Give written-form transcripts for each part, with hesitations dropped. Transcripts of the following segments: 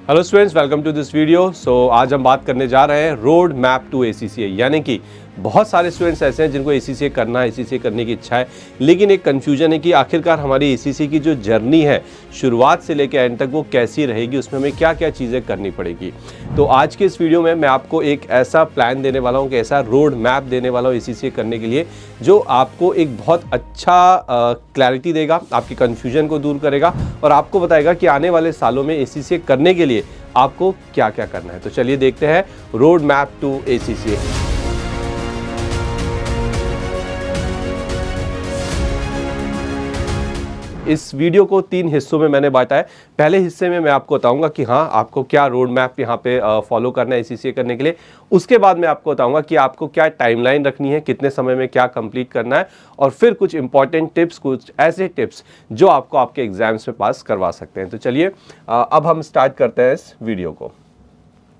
Hello students, welcome to this video. आज हम बात करने जा रहे हैं रोड मैप टू ACCA, यानी कि बहुत सारे स्टूडेंट्स ऐसे हैं जिनको ACCA करना है, ACCA करने की इच्छा है, लेकिन एक कन्फ्यूजन है कि आखिरकार हमारी ACCA की जो जर्नी है शुरुआत से लेकर एंड तक वो कैसी रहेगी, उसमें हमें क्या क्या चीज़ें करनी पड़ेगी। तो आज के इस वीडियो में मैं आपको एक ऐसा प्लान देने वाला हूँ कि ऐसा रोड मैप देने वाला हूँ ACCA करने के लिए, जो आपको एक बहुत अच्छा क्लैरिटी देगा, आपकी कन्फ्यूजन को दूर करेगा और आपको बताएगा कि आने वाले सालों में ACCA करने के लिए आपको क्या क्या करना है। तो चलिए देखते हैं रोड मैप टू ACCA। इस वीडियो को 3 हिस्सों में मैंने बांटा है। पहले हिस्से में मैं आपको बताऊंगा कि हाँ, आपको क्या रोड मैप यहाँ पे फॉलो करना है ACCA करने के लिए। उसके बाद मैं आपको बताऊंगा कि आपको क्या टाइमलाइन रखनी है, कितने समय में क्या कंप्लीट करना है, और फिर कुछ इंपॉर्टेंट टिप्स, कुछ ऐसे टिप्स जो आपको आपके एग्जाम्स में पास करवा सकते हैं। तो चलिए अब हम स्टार्ट करते हैं इस वीडियो को।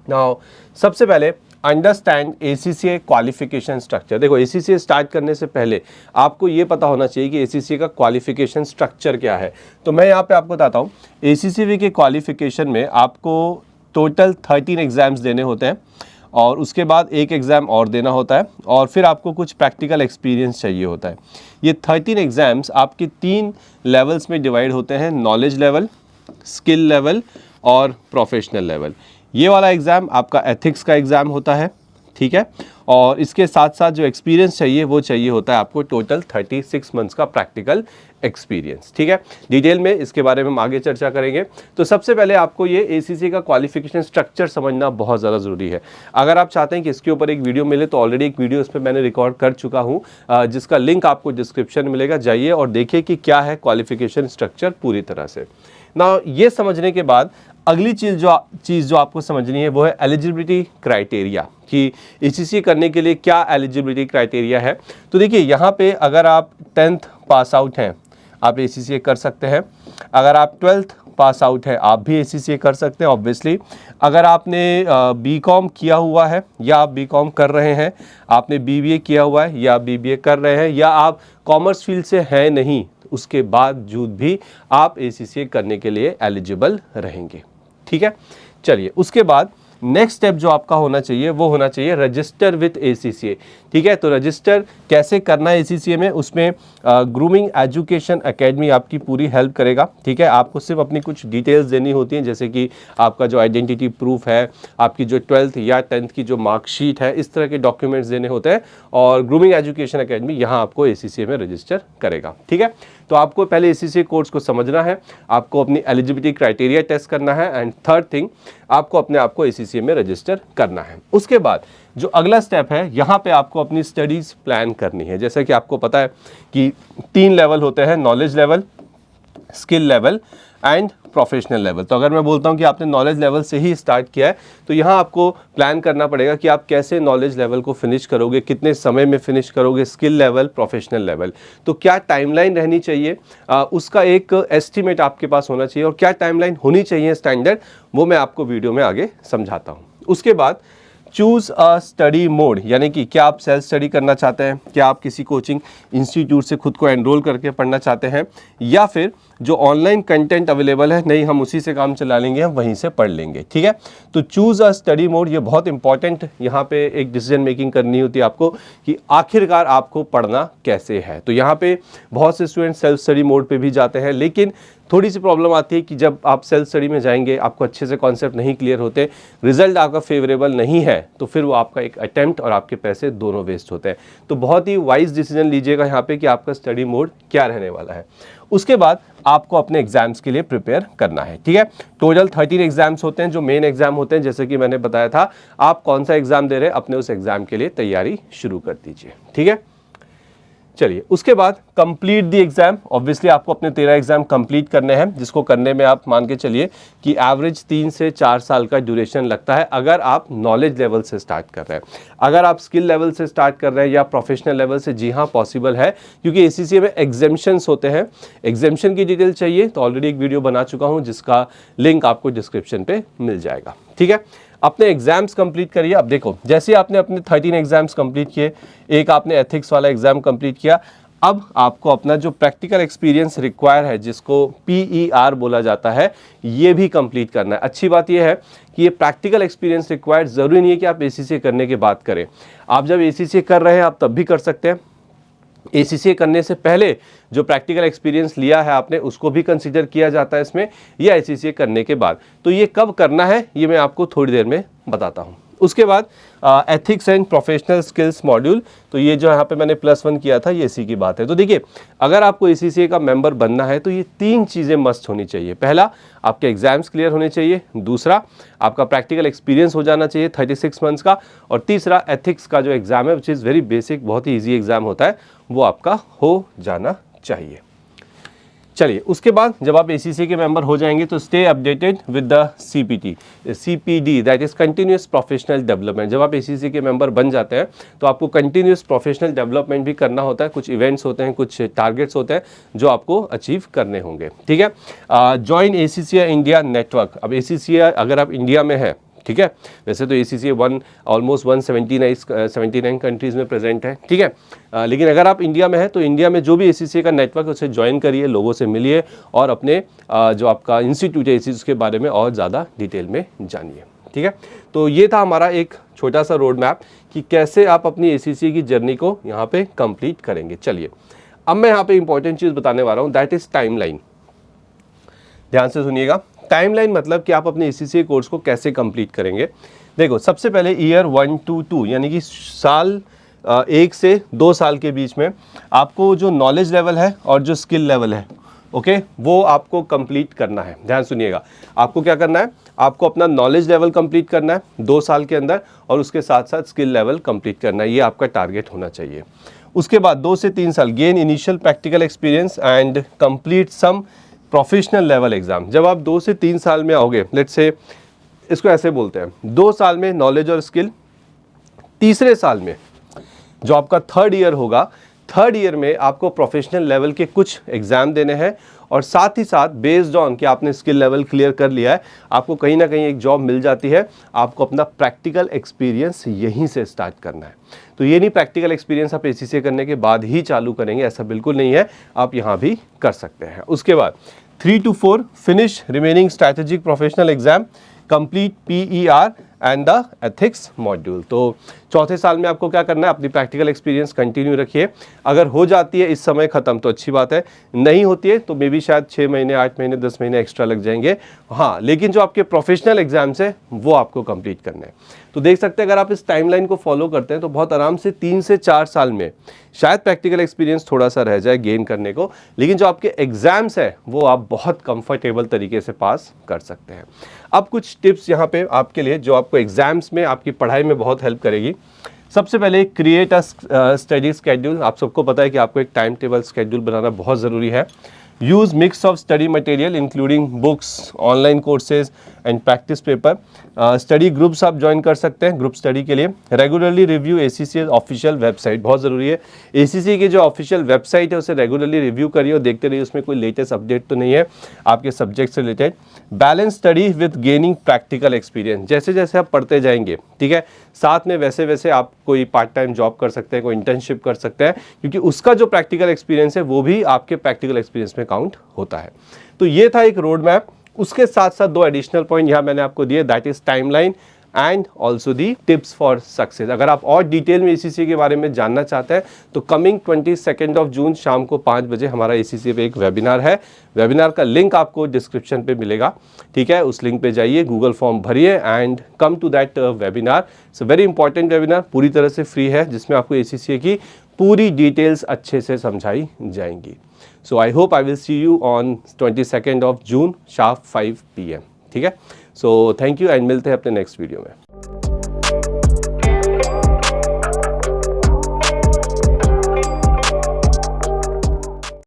नाउ सबसे पहले अंडरस्टैंड ACCA क्वालिफिकेशन स्ट्रक्चर। देखो, ACCA स्टार्ट करने से पहले आपको ये पता होना चाहिए कि ACCA का क्वालिफिकेशन स्ट्रक्चर क्या है। तो मैं यहाँ पे आपको बताता हूँ, ACCA के क्वालिफिकेशन में आपको टोटल 13 एग्जाम्स देने होते हैं और उसके बाद एक एग्ज़ाम और देना होता है और फिर आपको कुछ प्रैक्टिकल एक्सपीरियंस चाहिए होता है। ये 13 एग्जाम्स आपके 3 लेवल्स में डिवाइड होते हैं, नॉलेज लेवल, स्किल लेवल और प्रोफेशनल लेवल। ये वाला एग्ज़ाम आपका एथिक्स का एग्ज़ाम होता है, ठीक है, और इसके साथ साथ जो एक्सपीरियंस चाहिए वो चाहिए होता है आपको टोटल 36 मंथ्स का प्रैक्टिकल एक्सपीरियंस, ठीक है। डिटेल में इसके बारे में हम आगे चर्चा करेंगे। तो सबसे पहले आपको ये ACCA का क्वालिफिकेशन स्ट्रक्चर समझना बहुत ज़्यादा ज़रूरी है। अगर आप चाहते हैं कि इसके ऊपर एक वीडियो मिले तो ऑलरेडी एक वीडियो इस पर मैंने रिकॉर्ड कर चुका हूँ, जिसका लिंक आपको डिस्क्रिप्शन में मिलेगा। जाइए और देखिए कि क्या है क्वालिफिकेशन स्ट्रक्चर पूरी तरह से। ना ये समझने के बाद अगली चीज़ जो आपको समझनी है वो है एलिजिबिलिटी क्राइटेरिया, कि ACCA करने के लिए क्या एलिजिबिलिटी क्राइटेरिया है। तो देखिए, यहाँ पे अगर आप 10th पास आउट हैं आप ACCA कर सकते हैं, अगर आप 12th पास आउट है आप भी ACCA कर सकते हैं ऑब्वियसली। अगर आपने BCom किया हुआ है या आप BCom कर रहे हैं, आपने BBA किया हुआ है या आप BBA कर रहे हैं, या आप कॉमर्स फील्ड से हैं नहीं, उसके बावजूद भी आप ACCA करने के लिए एलिजिबल रहेंगे, ठीक है। चलिए, उसके बाद नेक्स्ट स्टेप जो आपका होना चाहिए वो होना चाहिए रजिस्टर विथ ACCA, ठीक है। तो रजिस्टर कैसे करना है ACCA में, उसमें ग्रूमिंग एजुकेशन एकेडमी आपकी पूरी हेल्प करेगा, ठीक है। आपको सिर्फ अपनी कुछ डिटेल्स देनी होती हैं, जैसे कि आपका जो आइडेंटिटी प्रूफ है, आपकी जो 12th या 10th की जो मार्कशीट है, इस तरह के डॉक्यूमेंट्स देने होते हैं और ग्रूमिंग एजुकेशन एकेडमी यहाँ आपको ACCA में रजिस्टर करेगा, ठीक है। तो आपको पहले ACCA कोर्स को समझना है, आपको अपनी एलिजिबिलिटी क्राइटेरिया टेस्ट करना है, एंड थर्ड थिंग, आपको अपने आप को ACCA में रजिस्टर करना है। उसके बाद जो अगला स्टेप है, यहाँ पे आपको अपनी स्टडीज़ प्लान करनी है। जैसे कि आपको पता है कि 3 लेवल होते हैं, knowledge level, skill level and professional level. तो अगर मैं बोलता हूँ कि आपने नॉलेज लेवल से ही स्टार्ट किया है, तो यहाँ आपको प्लान करना पड़ेगा कि आप कैसे नॉलेज लेवल को फिनिश करोगे, कितने समय में फिनिश करोगे, स्किल लेवल, प्रोफेशनल लेवल। तो क्या टाइमलाइन रहनी चाहिए, उसका एक एस्टिमेट आपके पास होना चाहिए, और क्या टाइमलाइन होनी चाहिए स्टैंडर्ड, वो मैं आपको वीडियो में आगे समझाता हूँ। उसके बाद चूज़ अ स्टडी मोड, यानी कि क्या आप सेल्फ स्टडी करना चाहते हैं, क्या आप किसी कोचिंग इंस्टीट्यूट से खुद को एनरोल करके पढ़ना चाहते हैं, या फिर जो ऑनलाइन कंटेंट अवेलेबल है, नहीं हम उसी से काम चला लेंगे, हम वहीं से पढ़ लेंगे, ठीक है। तो चूज़ अ स्टडी मोड, ये बहुत इंपॉर्टेंट यहाँ पे एक डिसीजन मेकिंग करनी होती है आपको कि आखिरकार आपको पढ़ना कैसे है। तो यहाँ पे बहुत से स्टूडेंट सेल्फ स्टडी मोड पे भी जाते हैं, लेकिन थोड़ी सी प्रॉब्लम आती है कि जब आप सेल्फ स्टडी में जाएंगे, आपको अच्छे से कॉन्सेप्ट नहीं क्लियर होते, रिजल्ट आपका फेवरेबल नहीं है, तो फिर वो आपका एक अटेम्प्ट और आपके पैसे दोनों वेस्ट होते हैं। तो बहुत ही वाइज डिसीजन लीजिएगा यहाँ पे कि आपका स्टडी मोड क्या रहने वाला है। उसके बाद आपको अपने एग्जाम्स के लिए प्रिपेयर करना है, ठीक है। टोटल 13 एग्जाम्स होते हैं जो मेन एग्जाम होते हैं, जैसे कि मैंने बताया था। आप कौन सा एग्जाम दे रहे हैं, अपने उस एग्जाम के लिए तैयारी शुरू कर दीजिए, ठीक है। चलिए, उसके बाद कंप्लीट द एग्जाम। ऑब्वियसली आपको अपने 13 एग्जाम कंप्लीट करने हैं, जिसको करने में आप मान के चलिए कि एवरेज 3 से 4 साल का ड्यूरेशन लगता है, अगर आप नॉलेज लेवल से स्टार्ट कर रहे हैं। अगर आप स्किल लेवल से स्टार्ट कर रहे हैं या प्रोफेशनल लेवल से, जी हाँ पॉसिबल है, क्योंकि ACCA में एग्जेम्पशंस होते हैं। एग्जेम्पशन की डिटेल चाहिए तो ऑलरेडी एक वीडियो बना चुका हूँ, जिसका लिंक आपको डिस्क्रिप्शन पे मिल जाएगा, ठीक है। अपने एग्जाम्स कंप्लीट करिए। अब देखो, जैसे आपने अपने 13 एग्जाम्स कंप्लीट किए, एक आपने एथिक्स वाला एग्जाम कंप्लीट किया, अब आपको अपना जो प्रैक्टिकल एक्सपीरियंस रिक्वायर है, जिसको PER बोला जाता है, ये भी कंप्लीट करना है। अच्छी बात ये है कि ये प्रैक्टिकल एक्सपीरियंस रिक्वायर्ड ज़रूरी नहीं है कि आप ACCA करने के बाद करें। आप जब ACCA कर रहे हैं आप तब भी कर सकते हैं। ACCA करने से पहले जो प्रैक्टिकल एक्सपीरियंस लिया है आपने, उसको भी कंसीडर किया जाता है इसमें, या ACCA करने के बाद। तो ये कब करना है ये मैं आपको थोड़ी देर में बताता हूँ। उसके बाद ethics and professional skills module, तो ये जो यहाँ पे मैंने +1 किया था, ये इसी की बात है। तो देखिए, अगर आपको ACCA का मेंबर बनना है तो ये 3 चीज़ें मस्ट होनी चाहिए। पहला, आपके एग्जाम्स क्लियर होने चाहिए। दूसरा, आपका प्रैक्टिकल एक्सपीरियंस हो जाना चाहिए 36 मंथ्स का। और तीसरा, एथिक्स का जो एग्ज़ाम है, विच इज़ वेरी बेसिक, बहुत ही ईजी एग्ज़ाम होता है, वो आपका हो जाना चाहिए। चलिए, उसके बाद जब आप ACCA के मेंबर हो जाएंगे तो stay updated with the CPD, that is continuous professional development. जब आप ACCA के मेंबर बन जाते हैं तो आपको कंटिन्यूस प्रोफेशनल डेवलपमेंट भी करना होता है। कुछ इवेंट्स होते हैं, कुछ टारगेट्स होते हैं जो आपको अचीव करने होंगे। ठीक है, जॉइन ACCA इंडिया नेटवर्क। अब ACCA अगर आप इंडिया में है, ठीक है, वैसे तो ACCA ऑलमोस्ट 179 कंट्रीज़ में प्रेजेंट है, ठीक है, लेकिन अगर आप इंडिया में है तो इंडिया में जो भी ACCA का नेटवर्क है उसे ज्वाइन करिए, लोगों से मिलिए और अपने जो आपका इंस्टीट्यूट है उसके बारे में और ज़्यादा डिटेल में जानिए। ठीक है, तो ये था हमारा एक छोटा सा रोड मैप कि कैसे आप अपनी ACCA की जर्नी को यहाँ पे कंप्लीट करेंगे। चलिए, अब मैं यहाँ पे इंपॉर्टेंट चीज़ बताने वाला हूँ, दैट इज़ टाइमलाइन। ध्यान से सुनिएगा। टाइमलाइन मतलब कि आप अपने ACCA कोर्स को कैसे कंप्लीट करेंगे। देखो, सबसे पहले ईयर 1 to 2 यानी कि साल 1 से 2 साल के बीच में आपको जो नॉलेज लेवल है और जो स्किल लेवल है, ओके, वो आपको कंप्लीट करना है। ध्यान सुनिएगा, आपको क्या करना है, आपको अपना नॉलेज लेवल कंप्लीट करना है 2 साल के अंदर, और उसके साथ साथ स्किल लेवल कंप्लीट करना है। ये आपका टारगेट होना चाहिए। उसके बाद 2 से 3 साल gain initial practical experience and complete some professional level exam. जब आप 2 से 3 साल में आओगे, लेट्स से इसको ऐसे बोलते हैं, 2 साल में नॉलेज और स्किल, तीसरे साल में जो आपका 3rd ईयर होगा, 3rd ईयर में आपको प्रोफेशनल लेवल के कुछ एग्जाम देने हैं, और साथ ही साथ बेस्ड ऑन कि आपने स्किल लेवल क्लियर कर लिया है, आपको कहीं ना कहीं एक जॉब मिल जाती है। आपको अपना प्रैक्टिकल एक्सपीरियंस यहीं से स्टार्ट करना है। तो ये नहीं प्रैक्टिकल एक्सपीरियंस आप ACCA करने के बाद ही चालू करेंगे, ऐसा बिल्कुल नहीं है, आप यहाँ भी कर सकते हैं। उसके बाद 3 to 4 finish remaining strategic professional exam, complete PER and the ethics module. तो चौथे साल में आपको क्या करना है, अपनी प्रैक्टिकल एक्सपीरियंस कंटिन्यू रखिए। अगर हो जाती है इस समय ख़त्म तो अच्छी बात है, नहीं होती है तो मे बी शायद 6 महीने, 8 महीने, 10 महीने एक्स्ट्रा लग जाएंगे। हाँ, लेकिन जो आपके प्रोफेशनल एग्जाम्स है वो आपको कंप्लीट करने हैं। तो देख सकते हैं, अगर आप इस टाइमलाइन को फॉलो करते हैं तो बहुत आराम से 3 से 4 साल में शायद प्रैक्टिकल एक्सपीरियंस थोड़ा सा रह जाए गेन करने को, लेकिन जो आपके एग्जाम्स है वो आप बहुत कंफर्टेबल तरीके से पास कर सकते हैं। अब कुछ टिप्स यहाँ पे आपके लिए जो आपको एग्जाम्स में, आपकी पढ़ाई में बहुत हेल्प करेगी। सबसे पहले क्रिएट अ स्टडी स्केड्यूल। आप सबको पता है कि आपको एक टाइम टेबल स्केड्यूल बनाना बहुत ज़रूरी है। Use mix of study material including books, online courses and practice paper. Study groups आप ज्वाइन कर सकते हैं ग्रुप स्टडी के लिए। Regularly review ACCA official website, बहुत ज़रूरी है। ACCA की जो ऑफिशियल वेबसाइट है उसे रेगुलरली रिव्यू करिए और देखते रहिए उसमें कोई लेटेस्ट अपडेट तो नहीं है आपके सब्जेक्ट से related. Balance study with gaining practical experience. जैसे जैसे आप पढ़ते जाएंगे, ठीक है, साथ में वैसे वैसे आप कोई पार्ट टाइम जॉब कर सकते हैं, कोई इंटर्नशिप कर सकते हैं, क्योंकि उसका जो प्रैक्टिकल एक्सपीरियंस है वो भी आपके प्रैक्टिकल एक्सपीरियंस में काउंट होता है। तो ये था एक रोड मैप। उसके साथ साथ 2 एडिशनल पॉइंट यहाँ मैंने आपको दिए, that is timeline and also the tips for success. अगर आप और डिटेल में ACCA के बारे में जानना चाहते हैं तो कमिंग 22 जून शाम को 5 बजे हमारा ACCA पे एक वेबिनार है। वेबिनार का लिंक आपको डिस्क्रिप्शन पे मिलेगा, ठीक है, उस लिंक पे जाइए, गूगल फॉर्म भरिए and come to that webinar. It's a very important webinar, पूरी तरह से फ्री है, जिसमें आपको ACCA की पूरी डिटेल्स अच्छे से समझाई जाएंगी। So I hope I will see you on 22 June sharp 5 PM, ठीक है। सो थैंक यू एंड मिलते हैं अपने नेक्स्ट वीडियो में।